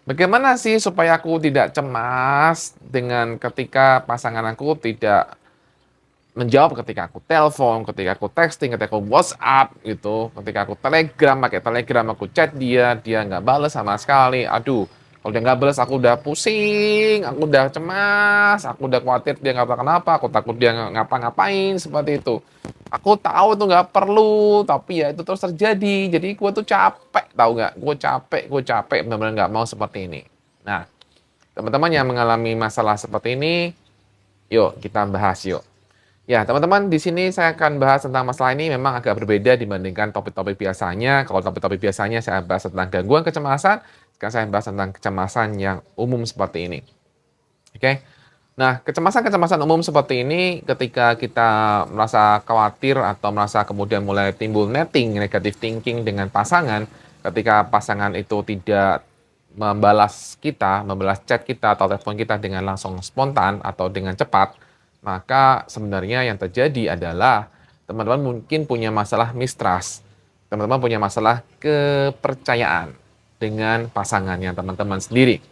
Bagaimana sih supaya aku tidak cemas dengan ketika pasangan aku tidak menjawab ketika aku telepon, ketika aku texting, ketika aku WhatsApp gitu, ketika aku Telegram, pakai Telegram aku chat dia, dia nggak bales sama sekali. Aduh, kalau dia nggak bales aku udah pusing, aku udah cemas, aku udah khawatir dia nggak kenapa, aku takut dia ngapa-ngapain seperti itu. Aku tahu itu nggak perlu, tapi ya itu terus terjadi. Jadi gue tuh capek, tahu nggak? Gue capek, benar-benar nggak mau seperti ini. Nah, teman-teman yang mengalami masalah seperti ini, yuk kita bahas yuk. Ya, teman-teman, di sini saya akan bahas tentang masalah ini memang agak berbeda dibandingkan topik-topik biasanya. Kalau topik-topik biasanya saya bahas tentang gangguan kecemasan, sekarang saya bahas tentang kecemasan yang umum seperti ini. Oke. Nah, kecemasan-kecemasan umum seperti ini ketika kita merasa khawatir atau merasa kemudian mulai timbul netting, negative thinking dengan pasangan, ketika pasangan itu tidak membalas kita, membalas chat kita atau telepon kita dengan langsung spontan atau dengan cepat, maka sebenarnya yang terjadi adalah teman-teman mungkin punya masalah mistrust. Teman-teman punya masalah kepercayaan dengan pasangannya teman-teman sendiri.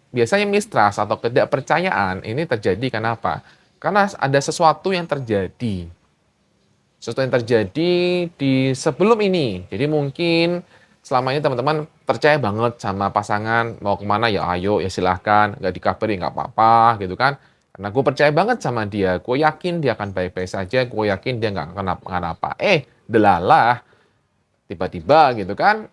Biasanya mistrust atau ketidakpercayaan ini terjadi kenapa? Karena ada sesuatu yang terjadi. Sesuatu yang terjadi di sebelum ini. Jadi mungkin selama ini teman-teman percaya banget sama pasangan, mau kemana ya ayo, ya silahkan, nggak dikabari nggak apa-apa gitu kan. Karena gue percaya banget sama dia, gue yakin dia akan baik-baik saja, gue yakin dia nggak kenapa-kenapa. Delalah, tiba-tiba gitu kan,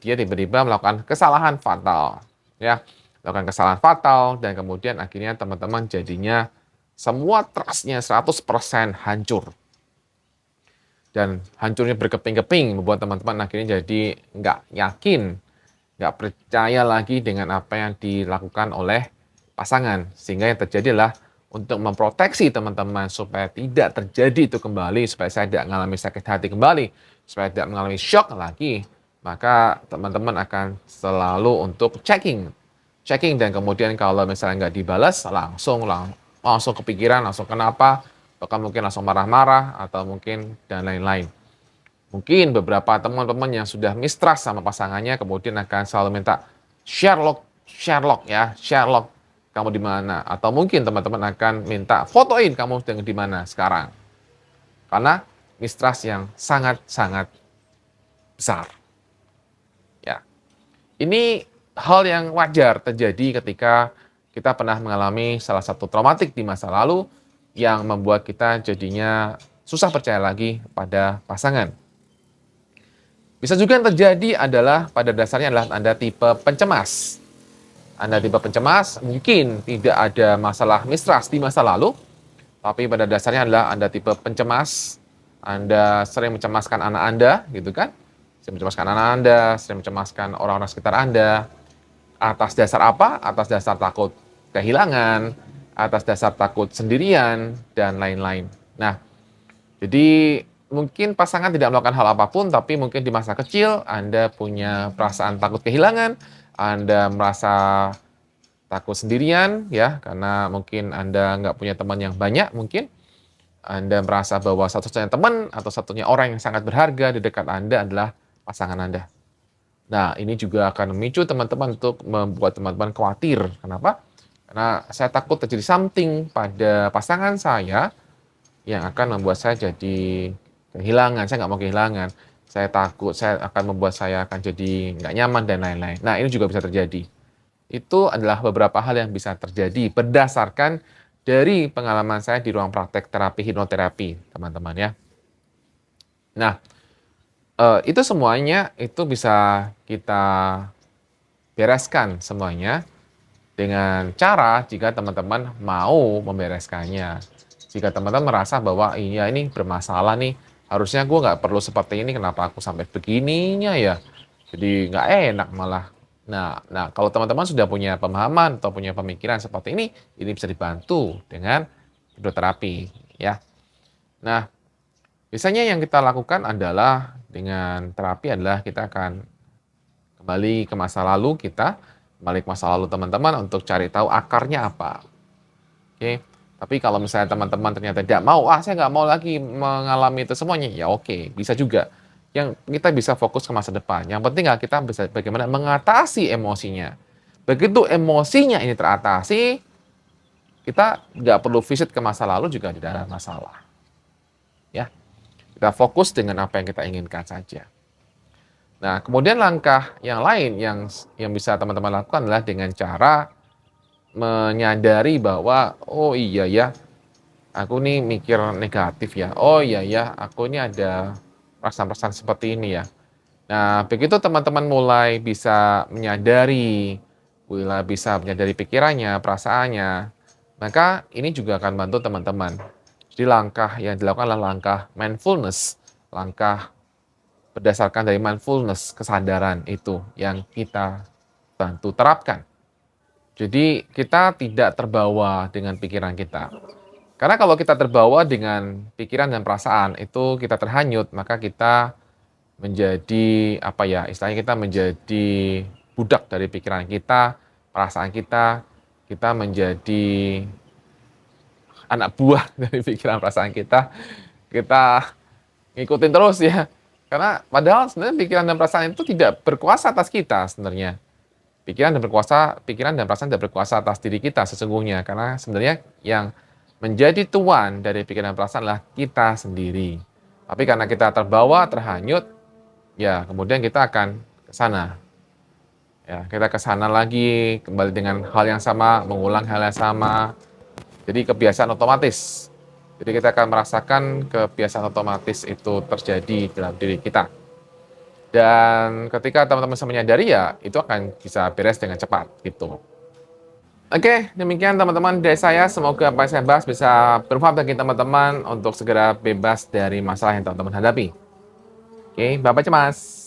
dia tiba-tiba melakukan kesalahan fatal. Ya, melakukan kesalahan fatal dan kemudian akhirnya teman-teman jadinya semua trust-nya 100% hancur. Dan hancurnya berkeping-keping membuat teman-teman akhirnya jadi nggak yakin, nggak percaya lagi dengan apa yang dilakukan oleh pasangan. Sehingga yang terjadi adalah untuk memproteksi teman-teman supaya tidak terjadi itu kembali, supaya saya tidak mengalami sakit hati kembali, supaya tidak mengalami shock lagi, maka teman-teman akan selalu untuk checking. Checking dan kemudian kalau misalnya nggak dibalas, langsung kepikiran, langsung kenapa, bahkan mungkin langsung marah-marah, atau mungkin dan lain-lain. Mungkin beberapa teman-teman yang sudah mistrust sama pasangannya kemudian akan selalu minta Sherlock, Sherlock ya, Sherlock kamu di mana? Atau mungkin teman-teman akan minta fotoin kamu sedang di mana sekarang. Karena mistrust yang sangat-sangat besar. Ya. Ini hal yang wajar terjadi ketika kita pernah mengalami salah satu traumatik di masa lalu yang membuat kita jadinya susah percaya lagi pada pasangan. Bisa juga yang terjadi adalah pada dasarnya adalah Anda tipe pencemas. Anda tipe pencemas, mungkin tidak ada masalah mistrust di masa lalu, tapi pada dasarnya adalah Anda tipe pencemas. Anda sering mencemaskan anak Anda, gitu kan? Sering mencemaskan anak Anda, sering mencemaskan orang-orang sekitar Anda. Atas dasar apa? Atas dasar takut kehilangan, atas dasar takut sendirian, dan lain-lain. Nah, jadi mungkin pasangan tidak melakukan hal apapun, tapi mungkin di masa kecil Anda punya perasaan takut kehilangan, Anda merasa takut sendirian ya, karena mungkin Anda nggak punya teman yang banyak mungkin. Anda merasa bahwa satu-satunya teman atau satunya orang yang sangat berharga di dekat Anda adalah pasangan Anda. Nah, ini juga akan memicu teman-teman untuk membuat teman-teman khawatir. Kenapa? Karena saya takut terjadi something pada pasangan saya yang akan membuat saya jadi kehilangan. Saya nggak mau kehilangan. Saya takut saya akan membuat saya akan jadi nggak nyaman dan lain-lain. Nah, ini juga bisa terjadi. Itu adalah beberapa hal yang bisa terjadi berdasarkan dari pengalaman saya di ruang praktek terapi hipnoterapi, teman-teman ya. Nah, itu semuanya itu bisa kita bereskan semuanya dengan cara jika teman-teman mau membereskannya. Jika teman-teman merasa bahwa iya ini bermasalah nih, harusnya gue nggak perlu seperti ini, kenapa aku sampai begininya ya? Jadi nggak enak malah. Nah, kalau teman-teman sudah punya pemahaman atau punya pemikiran seperti ini bisa dibantu dengan hipnoterapi ya. Nah, biasanya yang kita lakukan adalah dengan terapi adalah kita akan kembali ke masa lalu kita, kembali ke masa lalu teman-teman untuk cari tahu akarnya apa. Oke. Tapi kalau misalnya teman-teman ternyata tidak mau, saya nggak mau lagi mengalami itu semuanya, ya oke, bisa juga. yang kita bisa fokus ke masa depan. Yang penting kita bisa bagaimana mengatasi emosinya. Begitu emosinya ini teratasi, kita nggak perlu visit ke masa lalu juga tidak ada masalah. Ya, kita fokus dengan apa yang kita inginkan saja. Nah, kemudian langkah yang lain yang bisa teman-teman lakukan adalah dengan cara menyadari bahwa, oh iya ya, aku nih mikir negatif ya. Oh iya ya, aku ini ada perasaan-perasaan seperti ini ya. Nah, begitu teman-teman mulai bisa menyadari, mulai bisa menyadari pikirannya, perasaannya, maka ini juga akan bantu teman-teman. Jadi langkah yang dilakukan adalah langkah mindfulness, langkah berdasarkan dari mindfulness, kesadaran itu yang kita bantu terapkan. Jadi kita tidak terbawa dengan pikiran kita. Karena kalau kita terbawa dengan pikiran dan perasaan, itu kita terhanyut, maka kita menjadi, apa ya, istilahnya kita menjadi budak dari pikiran kita, perasaan kita menjadi anak buah dari pikiran perasaan kita ngikutin terus ya. Karena padahal sebenarnya pikiran dan perasaan itu tidak berkuasa atas kita sebenarnya. Pikiran dan perasaan tidak berkuasa atas diri kita sesungguhnya. Karena sebenarnya yang menjadi tuan dari pikiran dan perasaan adalah kita sendiri. Tapi karena kita terbawa, terhanyut, ya kemudian kita akan ke sana. Ya, kita ke sana lagi, kembali dengan hal yang sama, mengulang hal yang sama. Jadi kebiasaan otomatis. Jadi kita akan merasakan kebiasaan otomatis itu terjadi dalam diri kita. Dan ketika teman-teman bisa menyadari ya, itu akan bisa beres dengan cepat gitu. Oke, demikian teman-teman dari saya. Semoga apa yang saya bahas bisa bermanfaat bagi teman-teman untuk segera bebas dari masalah yang teman-teman hadapi. Oke, Bapak Cemas.